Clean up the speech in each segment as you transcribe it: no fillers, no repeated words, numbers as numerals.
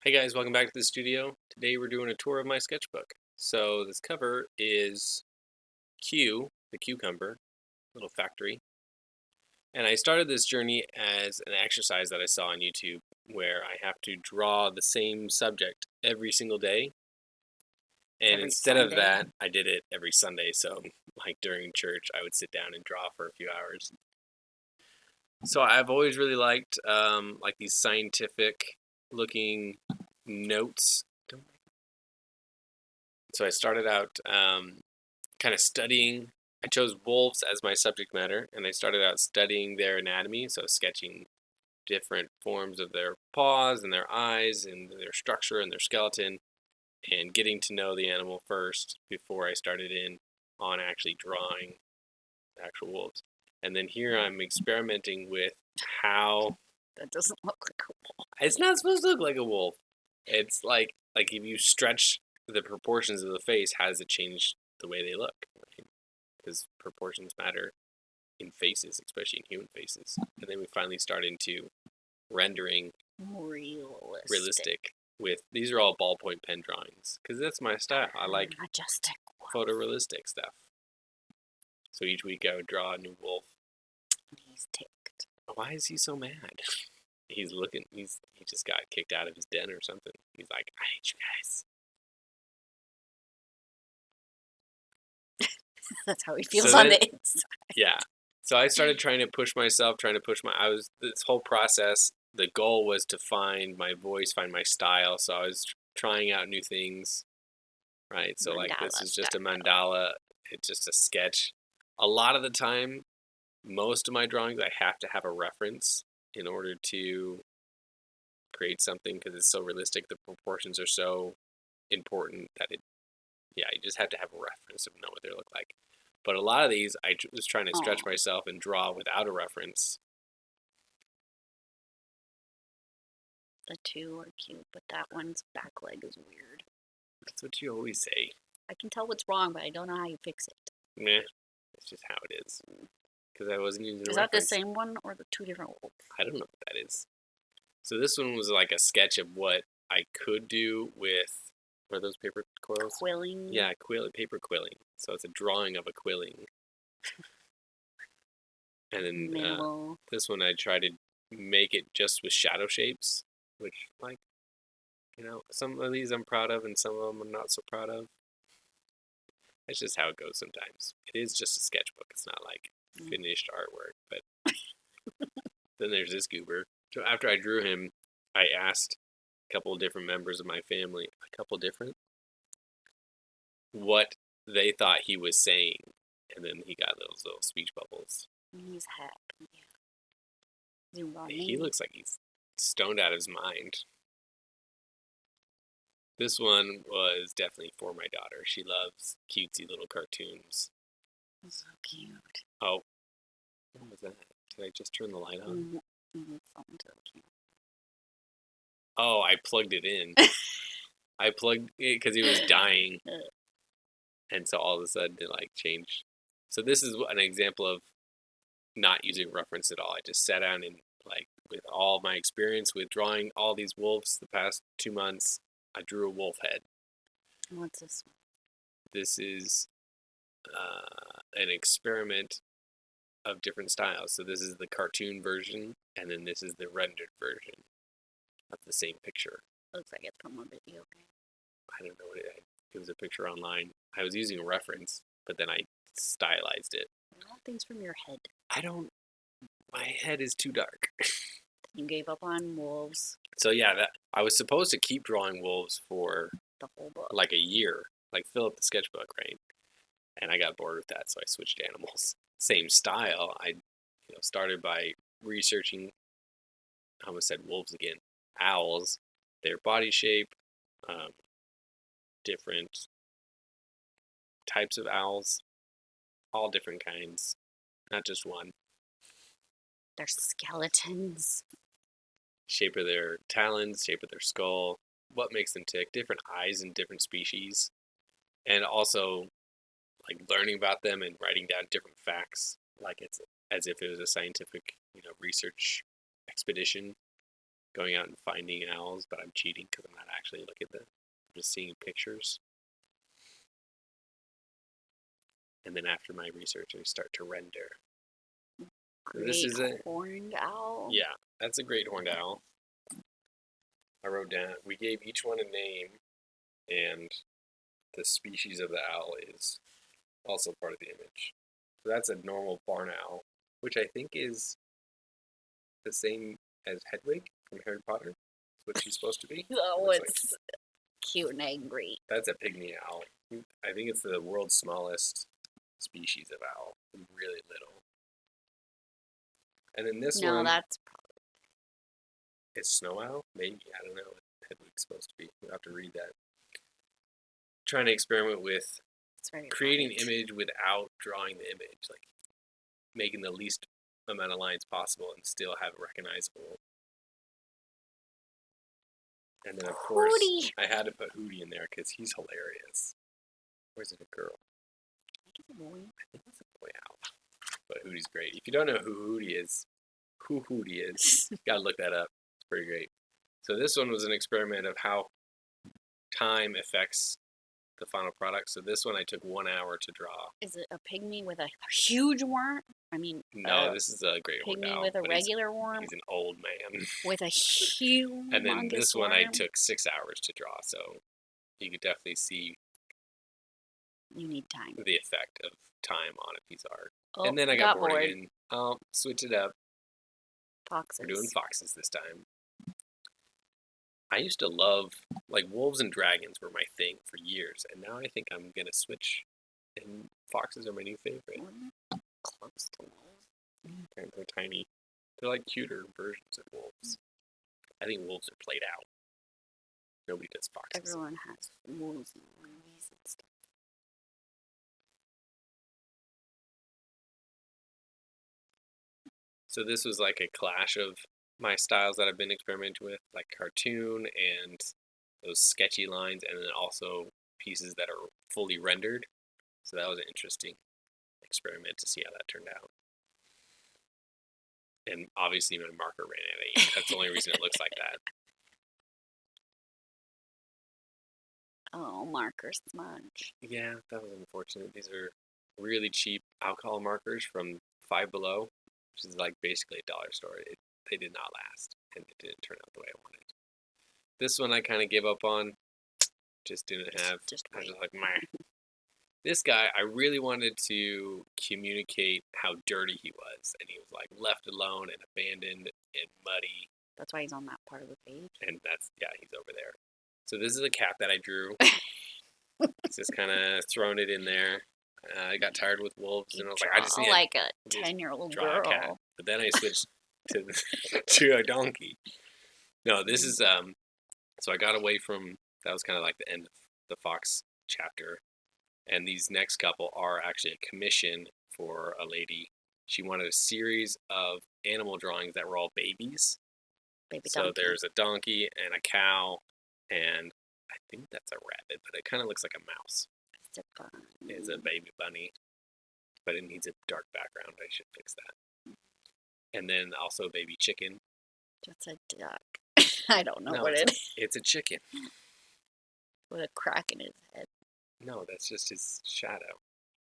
Hey guys, welcome back to the studio. Today we're doing a tour of my sketchbook. So this cover is Q, the cucumber, little factory. And I started this journey as an exercise that I saw on YouTube where I have to draw the same subject every single day. And Every instead of Sunday? that, I did it every Sunday. So like during church, I would sit down and draw for a few hours. So I've always really liked like these scientific looking notes. So I started out kind of studying. I chose wolves as my subject matter, and I started out studying their anatomy, so sketching different forms of their paws and their eyes and their structure and their skeleton, and getting to know the animal first before I started in on actually drawing actual wolves. And then here I'm experimenting with how That doesn't look like a wolf. it's not supposed to look like a wolf. It's like if you stretch the proportions of the face, how does it change the way they look? Right? Because proportions matter in faces, especially in human faces. And then we finally start into rendering realistic with these are all ballpoint pen drawings because that's my style. I like majestic wolf. photorealistic stuff. So each week I would draw a new wolf. He's ticked. Why is he so mad? He's looking. He just got kicked out of his den or something. He's like, I hate you guys. That's how he feels on the inside. Yeah. So I started trying to push myself, this whole process, the goal was to find my voice, find my style. So I was trying out new things, right? So like this is just a mandala. It's just a sketch. A lot of the time, most of my drawings, I have to have a reference in order to create something because it's so realistic. The proportions are so important that you just have to have a reference to know what they look like. But a lot of these, I was trying to stretch myself and draw without a reference. The two are cute, but that one's back leg is weird. That's what you always say. I can tell what's wrong, but I don't know how you fix it. Meh. It's just how it is. Because I wasn't using a reference. Is that the same one or the two different wolves? I don't know what that is. So this one was like a sketch of what I could do with, what are those paper quills? Quilling? Yeah, paper quilling. So it's a drawing of a quilling. And then this one I tried to make it just with shadow shapes, which, like, some of these I'm proud of and some of them I'm not so proud of. That's just how it goes sometimes. It is just a sketchbook. It's not like finished artwork. But then there's this goober. So after I drew him, I asked a couple of different members of my family, what they thought he was saying. And then he got those little speech bubbles. He's happy. He looks like he's stoned out of his mind. This one was definitely for my daughter. She loves cutesy little cartoons. So cute. Oh, what was that? Did I just turn the light on? Oh, I plugged it in. I plugged it because it was dying. And so all of a sudden it like changed. So this is an example of not using reference at all. I just sat down and like with all my experience with drawing all these wolves the past 2 months, I drew a wolf head. What's this one? This is an experiment of different styles. So this is the cartoon version, and then this is the rendered version of the same picture. Looks like it's from a video game. I don't know what it was a picture online. I was using a reference, but then I stylized it. All things from your head. My head is too dark. You gave up on wolves. So yeah, I was supposed to keep drawing wolves for the whole book, like a year, like fill up the sketchbook, right? And I got bored with that, so I switched to animals. Same style. I started by researching, I almost said wolves again, owls, their body shape, different types of owls, all different kinds, not just one. Their skeletons. Shape of their talons, shape of their skull, what makes them tick, different eyes in different species, and also like learning about them and writing down different facts, like it's as if it was a scientific research expedition. going out and finding owls, but I'm cheating because I'm not actually looking at them. I'm just seeing pictures. And then after my research, I start to render. Great horned owl. Yeah, that's a great horned owl. I wrote down, we gave each one a name, and the species of the owl is also part of the image. So that's a normal barn owl, which I think is the same as Hedwig from Harry Potter. That's what she's supposed to be. Oh, it's cute and angry. That's a pygmy owl. I think it's the world's smallest species of owl. Really little. And then this one. No, that's probably. It's snow owl? Maybe. I don't know what Hedwig's supposed to be. We'll have to read that. Trying to experiment with creating an image without drawing the image. Like making the least amount of lines possible and still have it recognizable. And then, of course, Hootie. I had to put Hootie in there because he's hilarious. Or is it a girl? I think it's a boy. I think it's a boy owl. But Hootie's great. If you don't know who Hootie is, you gotta look that up. It's pretty great. So this one was an experiment of how time affects the final product. So this one I took 1 hour to draw. Is it a pygmy with a huge worm? I mean, no, this is a great horned owl. Pygmy with a regular worm? He's an old man. With a huge And then this worm? one I took 6 hours to draw. So you could definitely see you need time. The effect of time on a piece of art. Oh, and then I got bored again. Switch it up. Foxes. We're doing foxes this time. I used to love, like, wolves and dragons were my thing for years, and now I think I'm going to switch, and foxes are my new favorite. Close to wolves. They're tiny. They're like cuter versions of wolves. I think wolves are played out. Nobody does foxes. Everyone has wolves and movies and stuff. So this was like a clash of my styles that I've been experimenting with, like cartoon and those sketchy lines, and then also pieces that are fully rendered. So that was an interesting experiment to see how that turned out. And obviously my marker ran out of ink. That's the only reason it looks like that. Oh, marker smudge. Yeah, that was unfortunate. These are really cheap alcohol markers from Five Below, which is like basically a dollar store. They did not last, and it didn't turn out the way I wanted. This one I kind of gave up on. Just didn't have. I was just like, meh. This guy, I really wanted to communicate how dirty he was, and he was like left alone and abandoned and muddy. That's why he's on that part of the page. And he's over there. So this is a cat that I drew. Just kind of throwing it in there. I got tired with wolves, and I was like, I just need like a 10-year-old girl. A cat. But then I switched to a donkey. No, this is so I got away from that. Was kind of like the end of the fox chapter, and these next couple are actually a commission for a lady. She wanted a series of animal drawings that were all babies. So there's a donkey and a cow, and I think that's a rabbit, but it kind of looks like a mouse. It's a bunny. It's a baby bunny, but it needs a dark background. I should fix that. And then also baby chicken. That's a duck. I don't know what it is. It's a chicken. With a crack in his head. No, that's just his shadow.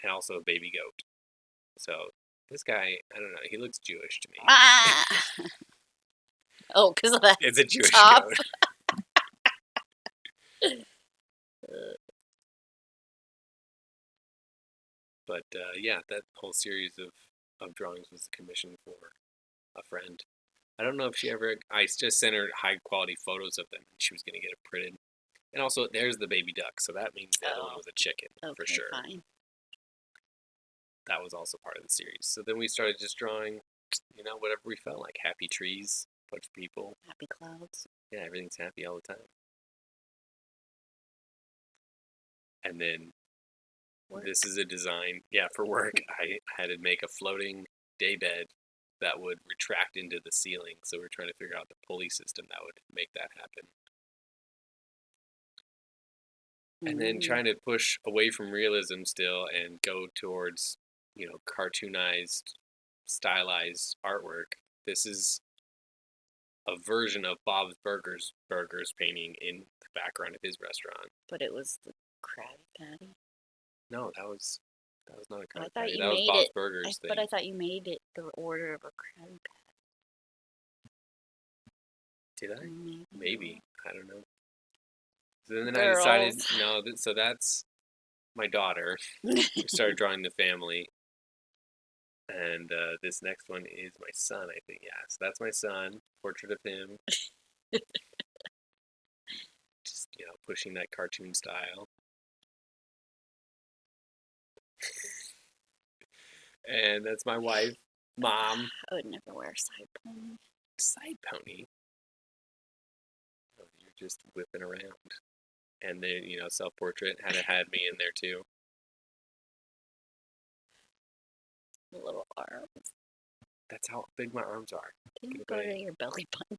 And also a baby goat. So this guy, I don't know, he looks Jewish to me. Ah! Oh, because of that. It's a Jewish top. goat. But yeah, that whole series of drawings was a commission for a friend. I don't know if she ever. I just sent her high quality photos of them, and she was gonna get it printed. And also, there's the baby duck, so that means the other one was a chicken for sure. Fine. That was also part of the series. So then we started just drawing, whatever we felt like. Happy trees, bunch of people. Happy clouds. Yeah, everything's happy all the time. And then this is a design. Yeah, for work, I had to make a floating daybed that would retract into the ceiling. So we're trying to figure out the pulley system that would make that happen. And then trying to push away from realism still and go towards, cartoonized, stylized artwork. This is a version of Bob's Burgers painting in the background of his restaurant. But it was the Krabby Patty. No, that was not a I Krabby thought Patty. you That was made Bob's it. Burgers thing. But I thought you made it the order of a Krabby Patty. Did I? Maybe. Maybe. I don't know. So then I Girls. decided, no, so that's my daughter. We started drawing the family. And this next one is my son, I think. Yeah, so that's my son. Portrait of him. Just, pushing that cartoon style. And that's my wife, Mom. I would never wear a side pony. Side pony? Oh, you're just whipping around. And then, self-portrait had me in there too. Little arms. That's how big my arms are. Didn't go to your belly button.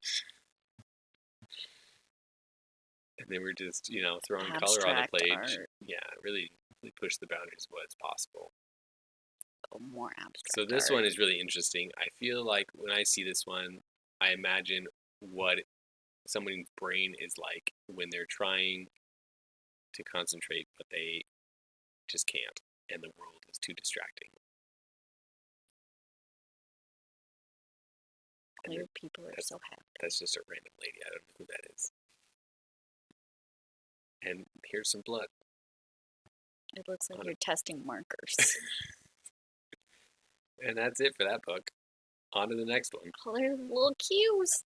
And then we're just, throwing color on the page. Art. Yeah, really push the boundaries of what's possible. Oh, more abstract. So this one is really interesting. I feel like when I see this one, I imagine what someone's brain is like when they're trying to concentrate, but they just can't, and the world is too distracting. Other people are so happy. That's just a random lady. I don't know who that is. And here's some blood. It looks like you're testing markers. And that's it for that book. On to the next one. Oh, they're little cues.